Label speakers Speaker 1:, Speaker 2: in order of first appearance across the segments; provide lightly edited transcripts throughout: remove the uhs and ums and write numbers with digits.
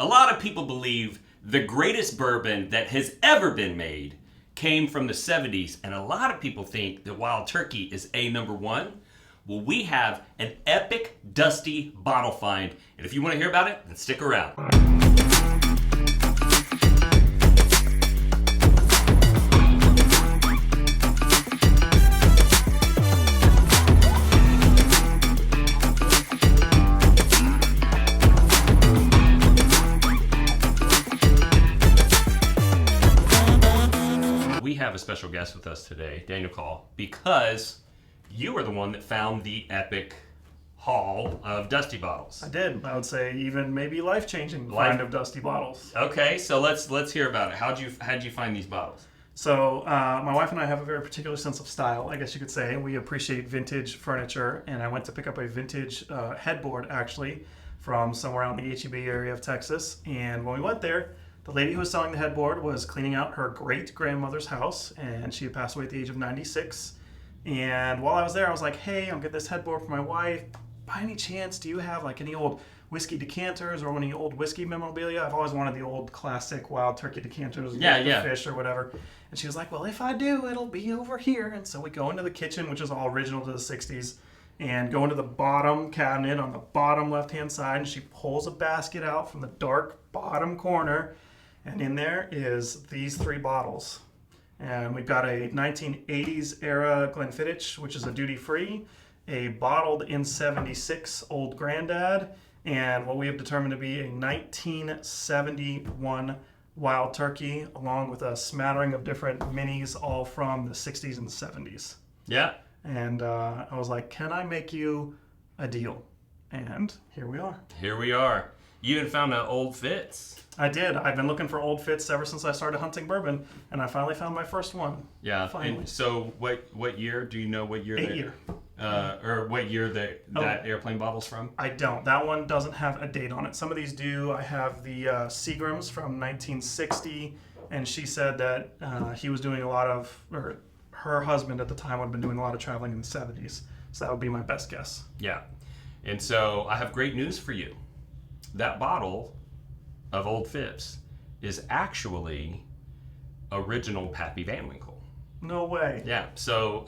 Speaker 1: A lot of people believe the greatest bourbon that has ever been made came from the 70s, and a lot of people think that Wild Turkey is number one. Well, we have an epic dusty bottle find, and if you want to hear about it, then stick around. We have a special guest with us today, Daniel Call, because you were the one that found the epic haul of dusty bottles.
Speaker 2: I did. I would say even maybe life-changing find of dusty bottles.
Speaker 1: Okay, so let's hear about it. How'd you find these bottles?
Speaker 2: So my wife and I have a very particular sense of style, I guess you could say. We appreciate vintage furniture, and I went to pick up a vintage headboard, actually, from somewhere out in the H-E-B area of Texas. And when we went there, the lady who was selling the headboard was cleaning out her great-grandmother's house, and she had passed away at the age of 96. And while I was there, I was like, hey, I'll get this headboard for my wife. By any chance, do you have like any old whiskey decanters or any old whiskey memorabilia? I've always wanted the old classic Wild Turkey decanters, the fish or whatever. And she was like, well, if I do, it'll be over here. And so we go into the kitchen, which is all original to the 60s, and go into the bottom cabinet on the bottom left-hand side, and she pulls a basket out from the dark bottom corner, and in there is these three bottles. And we've got a 1980s era Glenfiddich, which is a duty-free, a bottled in 76 Old Grandad, and what we have determined to be a 1971 Wild Turkey, along with a smattering of different minis, all from the 60s and 70s.
Speaker 1: Yeah.
Speaker 2: And I was like, can I make you a deal? And here we are.
Speaker 1: Here we are. You even found an old Fitz.
Speaker 2: I did. I've been looking for old Fitz ever since I started hunting bourbon, and I finally found my first one.
Speaker 1: Yeah.
Speaker 2: Finally.
Speaker 1: And so what year? Do you know what year?
Speaker 2: 8 year.
Speaker 1: Or what year that airplane bottle's from?
Speaker 2: I don't. That one doesn't have a date on it. Some of these do. I have the Seagram's from 1960, and she said that he was doing a lot of, or her husband at the time would have been doing a lot of traveling in the 70s. So that would be my best guess.
Speaker 1: Yeah. And so I have great news for you. That bottle of Old Phipps is actually original Pappy Van Winkle.
Speaker 2: No way.
Speaker 1: Yeah. So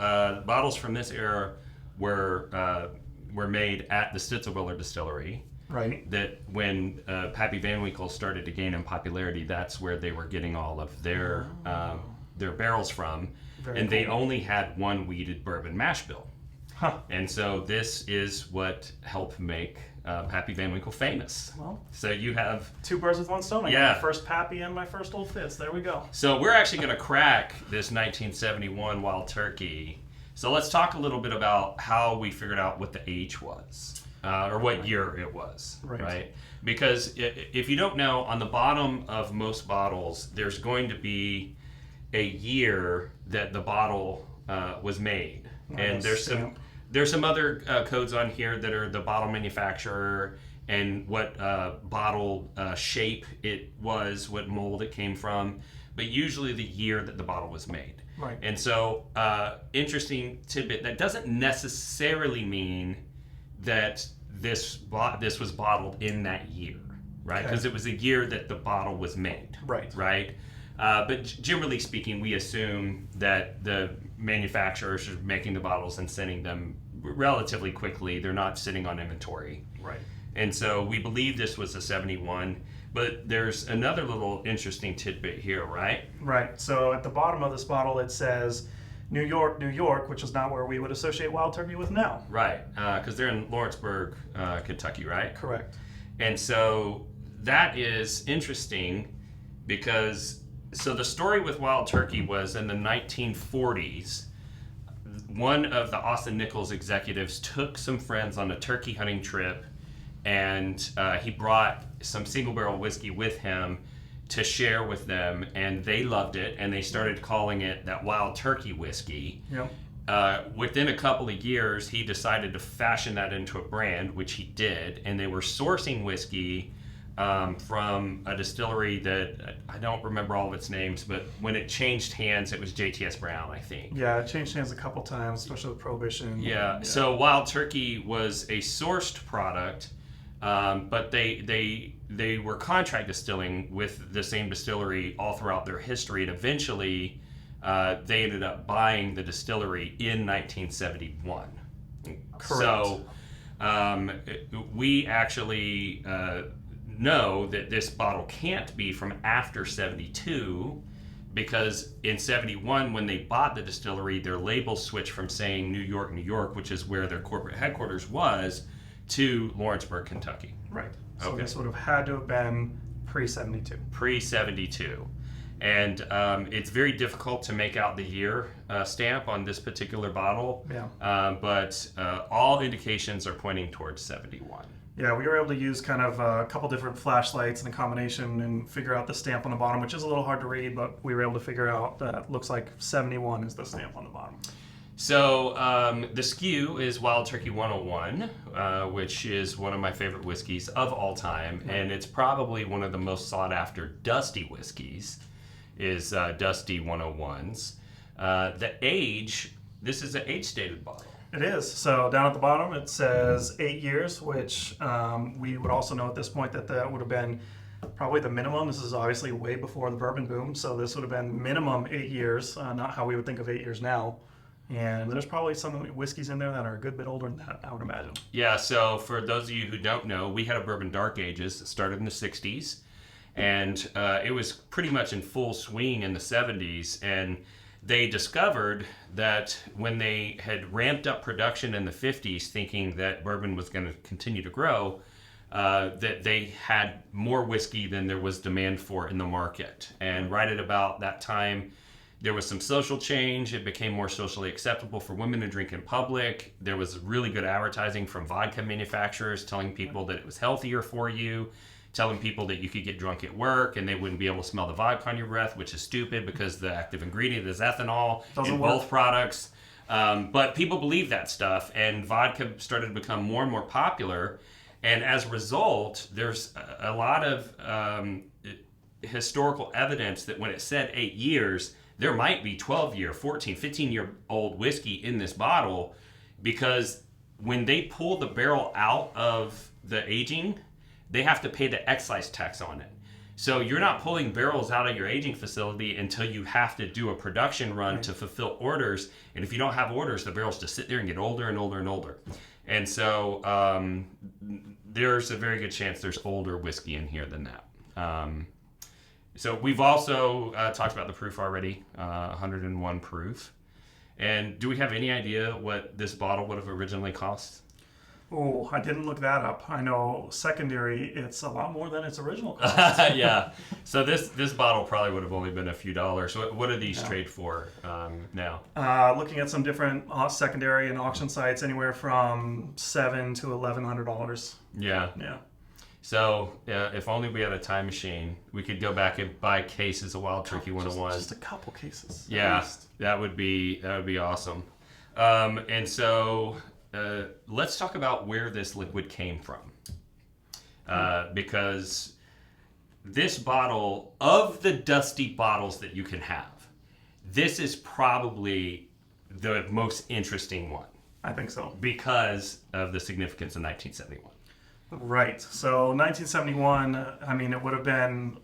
Speaker 1: bottles from this era were made at the Stitzelwiller distillery.
Speaker 2: Right.
Speaker 1: That when Pappy Van Winkle started to gain in popularity, that's where they were getting all of their barrels from.
Speaker 2: Very
Speaker 1: and
Speaker 2: cool.
Speaker 1: they only had one wheated bourbon mash bill.
Speaker 2: Huh.
Speaker 1: And so this is what helped make Pappy Van Winkle famous.
Speaker 2: Well,
Speaker 1: So you have...
Speaker 2: two birds with one stone. I
Speaker 1: Yeah.
Speaker 2: got my first Pappy and my first Old Fitz. There we go.
Speaker 1: So we're actually going to crack this 1971 Wild Turkey. So let's talk a little bit about how we figured out what the age was, or what year it was, right? Because if you don't know, on the bottom of most bottles, there's going to be a year that the bottle was made. And there's some other codes on here that are the bottle manufacturer and what bottle shape it was, what mold it came from, but usually the year that the bottle was made.
Speaker 2: Right.
Speaker 1: And so, interesting tidbit, that doesn't necessarily mean that this was bottled in that year, right? Because it was the year that the bottle was made.
Speaker 2: Right.
Speaker 1: But generally speaking, we assume that the manufacturers are making the bottles and sending them relatively quickly. They're not sitting on inventory.
Speaker 2: Right.
Speaker 1: And so we believe this was a 71, but there's another little interesting tidbit here, right?
Speaker 2: Right. So at the bottom of this bottle, it says New York, New York, which is not where we would associate Wild Turkey with now.
Speaker 1: Right, because they're in Lawrenceburg, Kentucky, right?
Speaker 2: Correct.
Speaker 1: And so that is interesting because, so the story with Wild Turkey was in the 1940s, one of the Austin Nichols executives took some friends on a turkey hunting trip, and he brought some single barrel whiskey with him to share with them, and they loved it, and they started calling it that Wild Turkey whiskey.
Speaker 2: Yep.
Speaker 1: Within a couple of years, he decided to fashion that into a brand, which he did, and they were sourcing whiskey from a distillery that I don't remember all of its names, but when it changed hands, it was JTS Brown, I think.
Speaker 2: Yeah, it changed hands a couple times, especially with Prohibition.
Speaker 1: Yeah. So Wild Turkey was a sourced product But they were contract distilling with the same distillery all throughout their history, and eventually they ended up buying the distillery in 1971.
Speaker 2: Correct.
Speaker 1: So we actually know that this bottle can't be from after 72, because in 71, when they bought the distillery, their label switched from saying New York, New York, which is where their corporate headquarters was, to Lawrenceburg, Kentucky.
Speaker 2: Right. So
Speaker 1: Okay.
Speaker 2: this would have had to have been pre-72.
Speaker 1: Pre-72. And it's very difficult to make out the year stamp on this particular bottle.
Speaker 2: Yeah.
Speaker 1: But all indications are pointing towards 71.
Speaker 2: Yeah, we were able to use kind of a couple different flashlights and a combination and figure out the stamp on the bottom, which is a little hard to read, but we were able to figure out that it looks like 71 is the stamp on the bottom.
Speaker 1: So the SKU is Wild Turkey 101, which is one of my favorite whiskeys of all time, and it's probably one of the most sought after dusty whiskeys, is Dusty 101s. The age, this is an age-stated bottle.
Speaker 2: It is. So down at the bottom it says 8 years, which we would also know at this point that that would have been probably the minimum. This is obviously way before the bourbon boom, so this would have been minimum 8 years, not how we would think of 8 years now. And there's probably some whiskeys in there that are a good bit older than that, I would imagine.
Speaker 1: Yeah, so for those of you who don't know, we had a bourbon dark ages that started in the 60s, and it was pretty much in full swing in the 70s, and they discovered that when they had ramped up production in the 50s, thinking that bourbon was going to continue to grow, that they had more whiskey than there was demand for in the market. And right at about that time, there was some social change. It became more socially acceptable for women to drink in public. There was really good advertising from vodka manufacturers telling people that it was healthier for you, telling people that you could get drunk at work and they wouldn't be able to smell the vodka on your breath, which is stupid because the active ingredient is ethanol in both products. But people believe that stuff, and vodka started to become more and more popular. And as a result, there's a lot of historical evidence that when it said 8 years, there might be 12-year, 14, 15-year-old whiskey in this bottle, because when they pull the barrel out of the aging, they have to pay the excise tax on it. So you're not pulling barrels out of your aging facility until you have to do a production run to fulfill orders. And if you don't have orders, the barrels just sit there and get older and older and older. And so there's a very good chance there's older whiskey in here than that. So we've also talked about the proof already, 101 proof. And do we have any idea what this bottle would have originally cost?
Speaker 2: Oh, I didn't look that up. I know secondary, it's a lot more than its original cost.
Speaker 1: Yeah. So this bottle probably would have only been a few dollars. What do these trade for now?
Speaker 2: Looking at some different secondary and auction sites, anywhere from $700 to $1,100.
Speaker 1: Yeah.
Speaker 2: Yeah.
Speaker 1: So if only we had a time machine, we could go back and buy cases of Wild Turkey 101.
Speaker 2: Just a couple cases.
Speaker 1: Yeah, that would be awesome. And so let's talk about where this liquid came from, because this bottle, of the dusty bottles that you can have, this is probably the most interesting one.
Speaker 2: I think so.
Speaker 1: Because of the significance of 1971.
Speaker 2: Right. So 1971, I mean, it would have been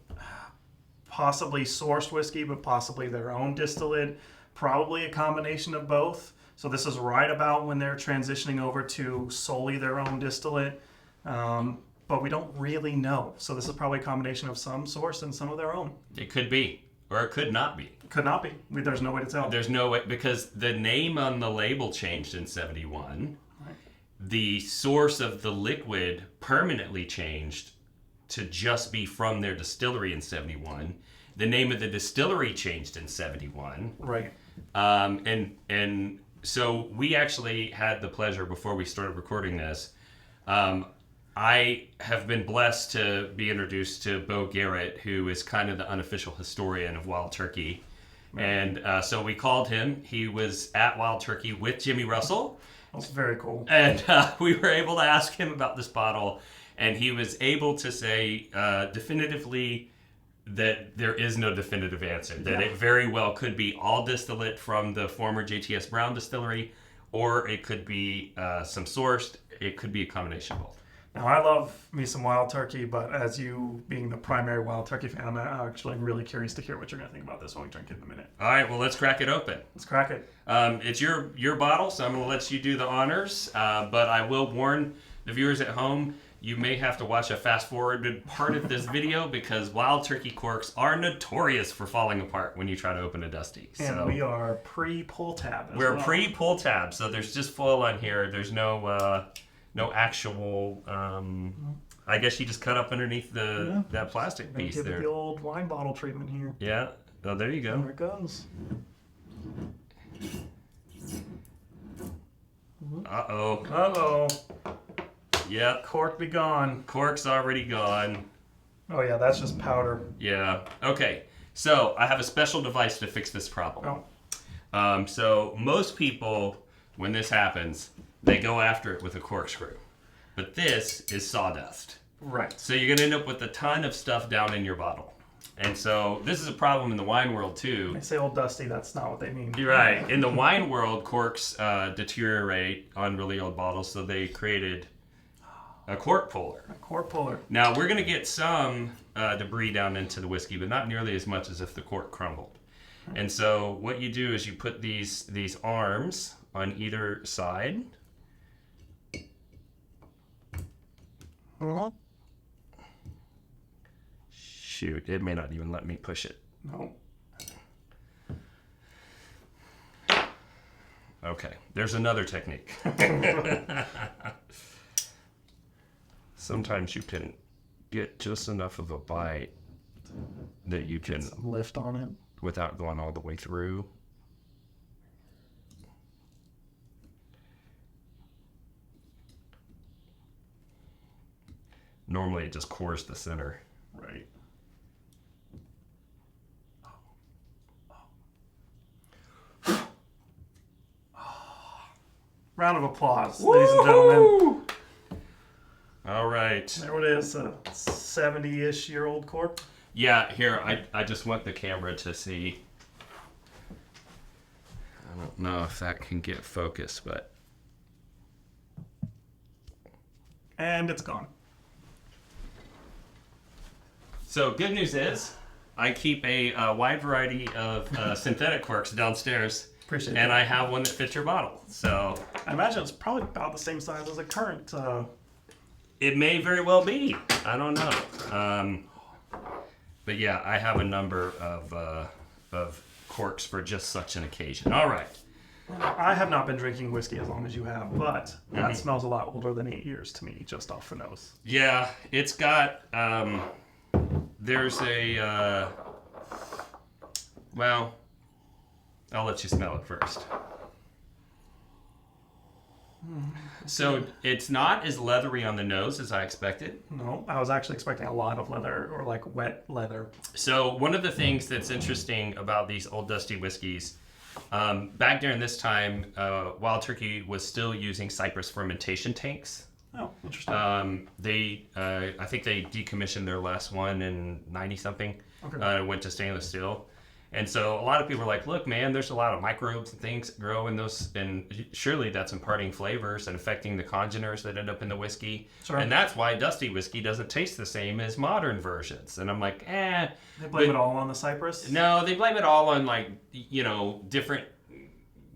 Speaker 2: possibly sourced whiskey, but possibly their own distillate, probably a combination of both. So this is right about when they're transitioning over to solely their own distillate, but we don't really know. So this is probably a combination of some source and some of their own.
Speaker 1: It could be, or it could not be.
Speaker 2: Could not be. There's no way to tell.
Speaker 1: There's no way, because the name on the label changed in 71.
Speaker 2: Right.
Speaker 1: The source of the liquid permanently changed to just be from their distillery in 71. The name of the distillery changed in 71.
Speaker 2: Right.
Speaker 1: And so we actually had the pleasure, before we started recording this, I have been blessed to be introduced to Bo Garrett, who is kind of the unofficial historian of Wild Turkey. And so we called him. He was at Wild Turkey with Jimmy Russell.
Speaker 2: That's very cool.
Speaker 1: And we were able to ask him about this bottle, and he was able to say definitively that there is no definitive answer, that it very well could be all distillate from the former JTS Brown distillery, or it could be some sourced, it could be a combination of both.
Speaker 2: Now, I love me some wild turkey, but as you being the primary wild turkey fan, I'm actually really curious to hear what you're going to think about this when we drink it in a minute.
Speaker 1: All right, well, let's crack it open.
Speaker 2: Let's crack it.
Speaker 1: It's your bottle, so I'm going to let you do the honors. But I will warn the viewers at home, you may have to watch a fast-forwarded part of this video because wild turkey corks are notorious for falling apart when you try to open a Dusty.
Speaker 2: And we are pre-pull tab.
Speaker 1: We're pre-pull tab, so there's just foil on here. There's no actual. I guess you just cut up underneath that plastic piece
Speaker 2: give
Speaker 1: there.
Speaker 2: It the old wine bottle treatment here.
Speaker 1: Yeah. Oh, there you go.
Speaker 2: There it goes.
Speaker 1: Uh-oh.
Speaker 2: Uh-oh.
Speaker 1: Yep.
Speaker 2: Cork be gone.
Speaker 1: Cork's already gone.
Speaker 2: Oh, yeah, that's just powder.
Speaker 1: Yeah. Okay. So I have a special device to fix this problem.
Speaker 2: Oh.
Speaker 1: So most people, when this happens, they go after it with a corkscrew. But this is sawdust.
Speaker 2: Right.
Speaker 1: So you're going to end up with a ton of stuff down in your bottle. And so this is a problem in the wine world too.
Speaker 2: They say old Dusty, that's not what they mean.
Speaker 1: You're right. In the wine world, corks deteriorate on really old bottles, so they created a cork puller.
Speaker 2: A cork puller.
Speaker 1: Now, we're going to get some debris down into the whiskey, but not nearly as much as if the cork crumbled. And so what you do is you put these arms on either side. Shoot, it may not even let me push it.
Speaker 2: No.
Speaker 1: Okay, there's another technique. Sometimes you can get just enough of a bite that you can
Speaker 2: Lift on it.
Speaker 1: without going all the way through. Normally it just cores the center.
Speaker 2: Right. Round of applause, ladies and gentlemen.
Speaker 1: All right.
Speaker 2: There it is, a 70-ish year old cork.
Speaker 1: Yeah, here, I just want the camera to see. I don't know if that can get focused, but...
Speaker 2: And it's gone.
Speaker 1: So good news is, I keep a wide variety of synthetic corks downstairs.
Speaker 2: Appreciate
Speaker 1: and
Speaker 2: that.
Speaker 1: I have one that fits your bottle. So
Speaker 2: I imagine it's probably about the same size as a current.
Speaker 1: it may very well be. I don't know. But yeah, I have a number of corks for just such an occasion. All right.
Speaker 2: I have not been drinking whiskey as long as you have, but that smells a lot older than 8 years to me, just off the nose.
Speaker 1: Yeah, it's got, there's a, well, I'll let you smell it first. So it's not as leathery on the nose as I expected.
Speaker 2: No, I was actually expecting a lot of leather, or like wet leather.
Speaker 1: So one of the things that's interesting about these Old Dusty whiskeys, back during this time, Wild Turkey was still using Cypress fermentation tanks.
Speaker 2: Oh, interesting.
Speaker 1: I think they decommissioned their last one in 90-something.
Speaker 2: Okay.
Speaker 1: Went to stainless steel. And so a lot of people are like, look, man, there's a lot of microbes and things that grow in those, and surely that's imparting flavors and affecting the congeners that end up in the whiskey.
Speaker 2: Sure.
Speaker 1: And that's why Dusty whiskey doesn't taste the same as modern versions. And I'm like,
Speaker 2: They blame it all on the Cypress?
Speaker 1: No, they blame it all on, like, different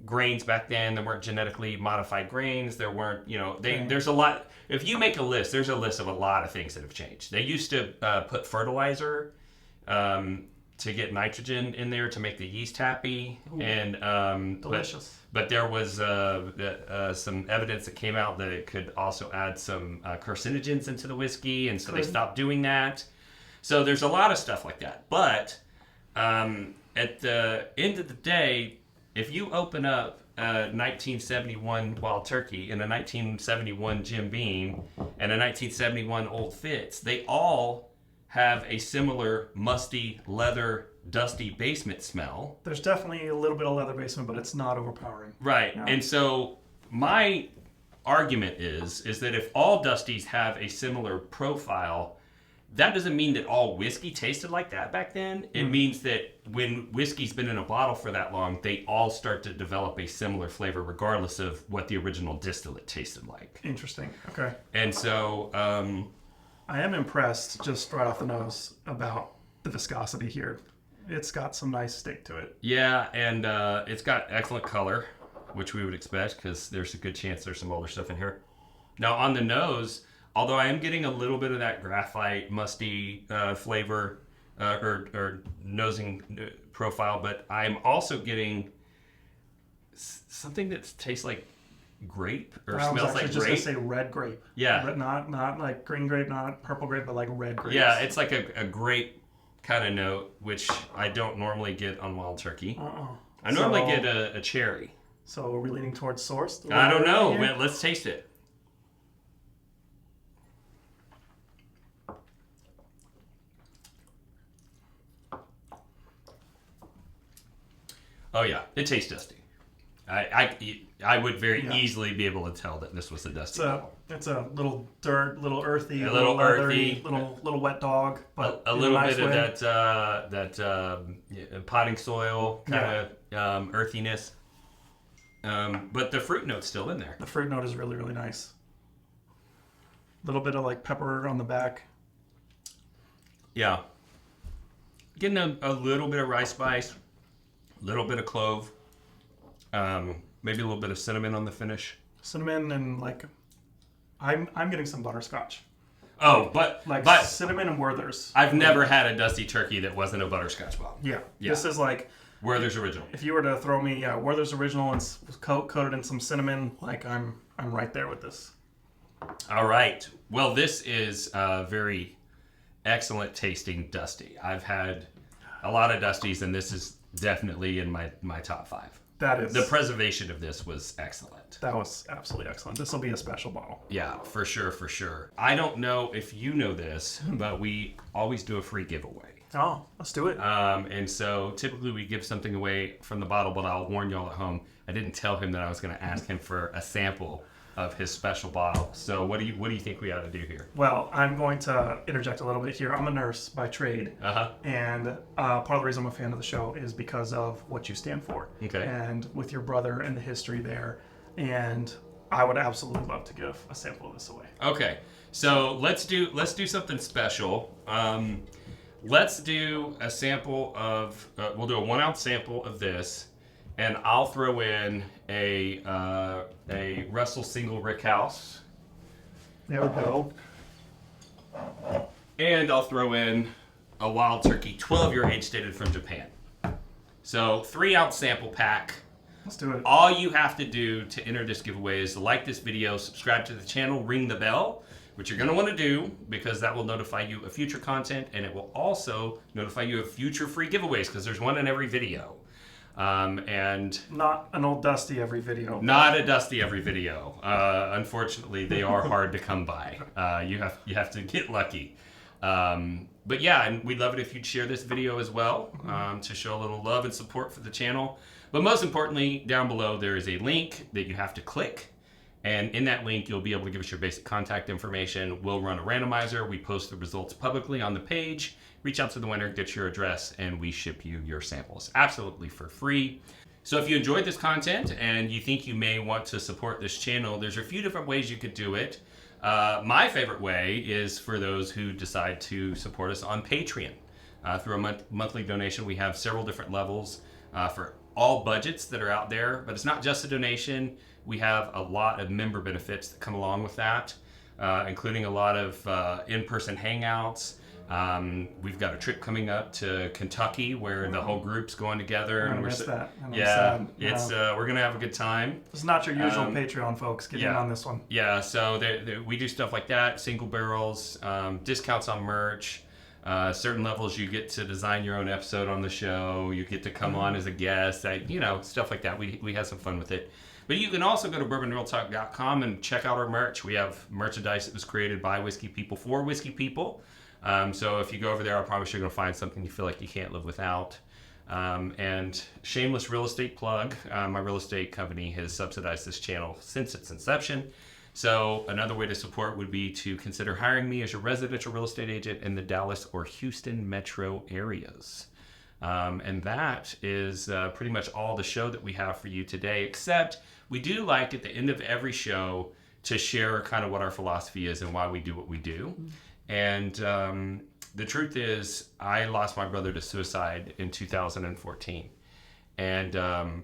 Speaker 1: grains back then. There weren't genetically modified grains. There weren't, there's a lot. If you make a list, there's a list of a lot of things that have changed. They used to put fertilizer to get nitrogen in there to make the yeast happy. Ooh, and
Speaker 2: delicious.
Speaker 1: But there was some evidence that came out that it could also add some carcinogens into the whiskey, and so they stopped doing that. So there's a lot of stuff like that. But at the end of the day, if you open up a 1971 Wild Turkey and a 1971 Jim Beam and a 1971 Old Fitz, they all have a similar musty, leather, dusty basement smell.
Speaker 2: There's definitely a little bit of leather basement, but it's not overpowering.
Speaker 1: Right. No. And so my argument is that if all Dusties have a similar profile, that doesn't mean that all whiskey tasted like that back then. It means that when whiskey's been in a bottle for that long, they all start to develop a similar flavor regardless of what the original distillate tasted like.
Speaker 2: Interesting. Okay.
Speaker 1: And so...
Speaker 2: I am impressed, just right off the nose, about the viscosity here. It's got some nice steak to it.
Speaker 1: Yeah, and it's got excellent color, which we would expect because there's a good chance there's some older stuff in here. Now, on the nose, although I am getting a little bit of that graphite, musty flavor or nosing profile, but I'm also getting something that tastes like grape or smells like grape.
Speaker 2: I was actually just going to say red grape.
Speaker 1: Yeah.
Speaker 2: But not like green grape, not purple grape, but like red grape.
Speaker 1: Yeah, it's like a grape kind of note, which I don't normally get on wild turkey. I normally get a cherry.
Speaker 2: So are we leaning towards sourced?
Speaker 1: I don't know. Man, let's taste it. Oh yeah, it tastes dusty. I would very easily be able to tell that this was a dusty bottle.
Speaker 2: It's a little dirt, little earthy,
Speaker 1: a little
Speaker 2: leathery,
Speaker 1: earthy,
Speaker 2: little wet dog, but
Speaker 1: a little bit of that potting soil kind of earthiness. But the fruit note's still in there.
Speaker 2: The fruit note is really, really nice. A little bit of like pepper on the back.
Speaker 1: Yeah. Getting a little bit of rice spice, a little bit of clove. Maybe a little bit of cinnamon on the finish.
Speaker 2: Cinnamon and like, I'm getting some butterscotch.
Speaker 1: Oh, but
Speaker 2: cinnamon and Werther's.
Speaker 1: I've never had a dusty turkey that wasn't a butterscotch bottle.
Speaker 2: Yeah. This is like
Speaker 1: Werther's original.
Speaker 2: If you were to throw me Werther's original and coated in some cinnamon, like I'm right there with this.
Speaker 1: All right. Well, this is very excellent tasting dusty. I've had a lot of dusties, and this is definitely in my top 5.
Speaker 2: That is.
Speaker 1: The preservation of this was excellent.
Speaker 2: That was absolutely excellent. This will be a special bottle.
Speaker 1: Yeah, for sure, for sure. I don't know if you know this, but we always do a free giveaway.
Speaker 2: Oh, let's do it.
Speaker 1: And so typically we give something away from the bottle, but I'll warn y'all at home, I didn't tell him that I was going to ask him for a sample of his special bottle. So what do you think we ought to do here?
Speaker 2: Well, I'm going to interject a little bit here. I'm a nurse by trade, and part of the reason I'm a fan of the show is because of what you stand for.
Speaker 1: Okay.
Speaker 2: And with your brother and the history there, and I would absolutely love to give a sample of this away.
Speaker 1: Okay, so let's do something special. Let's do a sample of. We'll do a 1 ounce sample of this. And I'll throw in a Russell Single Rick House.
Speaker 2: There we go.
Speaker 1: And I'll throw in a Wild Turkey 12-year age dated from Japan. So 3 ounce sample pack.
Speaker 2: Let's do it.
Speaker 1: All you have to do to enter this giveaway is to like this video, subscribe to the channel, ring the bell, which you're going to want to do because that will notify you of future content, and it will also notify you of future free giveaways because there's one in every video. And
Speaker 2: not an old Dusty every video.
Speaker 1: Not a Dusty every video. Unfortunately, they are hard to come by. You have to get lucky. But yeah, and we'd love it if you'd share this video as well to show a little love and support for the channel. But most importantly, down below there is a link that you have to click. And in that link, you'll be able to give us your basic contact information. We'll run a randomizer. We post the results publicly on the page. Reach out to the winner, get your address, and we ship you your samples absolutely for free. So if you enjoyed this content and you think you may want to support this channel, there's a few different ways you could do it. My favorite way is for those who decide to support us on Patreon. Through a monthly donation, we have several different levels for all budgets that are out there, but it's not just a donation. We have a lot of member benefits that come along with that, including a lot of in-person hangouts. We've got a trip coming up to Kentucky where the whole group's going together.
Speaker 2: I missed that.
Speaker 1: We're gonna have a good time.
Speaker 2: It's not your usual Patreon folks. Get in on this one.
Speaker 1: Yeah, so we do stuff like that, single barrels, discounts on merch. Certain levels you get to design your own episode on the show. You get to come on as a guest. Stuff like that. We have some fun with it. But you can also go to bourbonrealtalk.com and check out our merch. We have merchandise that was created by whiskey people for whiskey people. So if you go over there, I promise you're going to find something you feel like you can't live without. And shameless real estate plug. My real estate company has subsidized this channel since its inception. So another way to support would be to consider hiring me as your residential real estate agent in the Dallas or Houston metro areas. And that is pretty much all the show that we have for you today, except we do like at the end of every show to share kind of what our philosophy is and why we do what we do. And the truth is, I lost my brother to suicide in 2014. And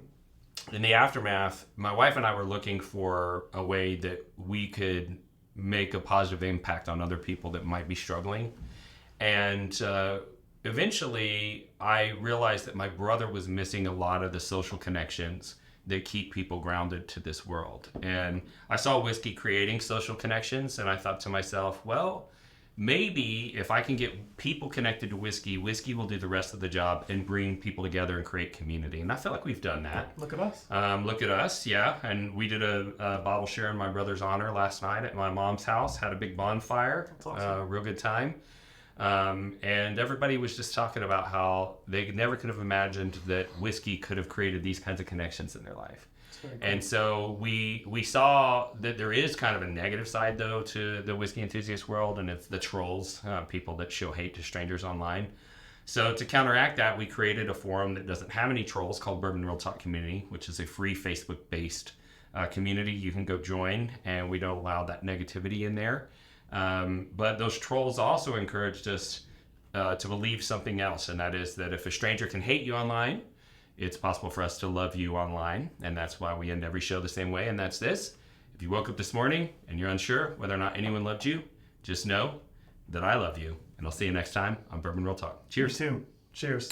Speaker 1: in the aftermath, my wife and I were looking for a way that we could make a positive impact on other people that might be struggling. And eventually, I realized that my brother was missing a lot of the social connections that keep people grounded to this world. And I saw whiskey creating social connections, and I thought to myself, well, maybe if I can get people connected to whiskey, whiskey will do the rest of the job and bring people together and create community. And I feel like we've done that.
Speaker 2: Look at us.
Speaker 1: Look at us, yeah. And we did a bottle share in my brother's honor last night at my mom's house. Had a big bonfire.
Speaker 2: That's awesome.
Speaker 1: Real good time. And everybody was just talking about how they never could have imagined that whiskey could have created these kinds of connections in their life.
Speaker 2: Cool.
Speaker 1: And so we saw that there is kind of a negative side, though, to the whiskey enthusiast world, and it's the trolls, people that show hate to strangers online. So to counteract that, we created a forum that doesn't have any trolls called Bourbon Real Talk Community, which is a free Facebook-based community you can go join, and we don't allow that negativity in there. But those trolls also encouraged us to believe something else, and that is that if a stranger can hate you online, it's possible for us to love you online, and that's why we end every show the same way, and that's this. If you woke up this morning and you're unsure whether or not anyone loved you, just know that I love you, and I'll see you next time on Bourbon Real Talk. Cheers.
Speaker 2: You too. Cheers.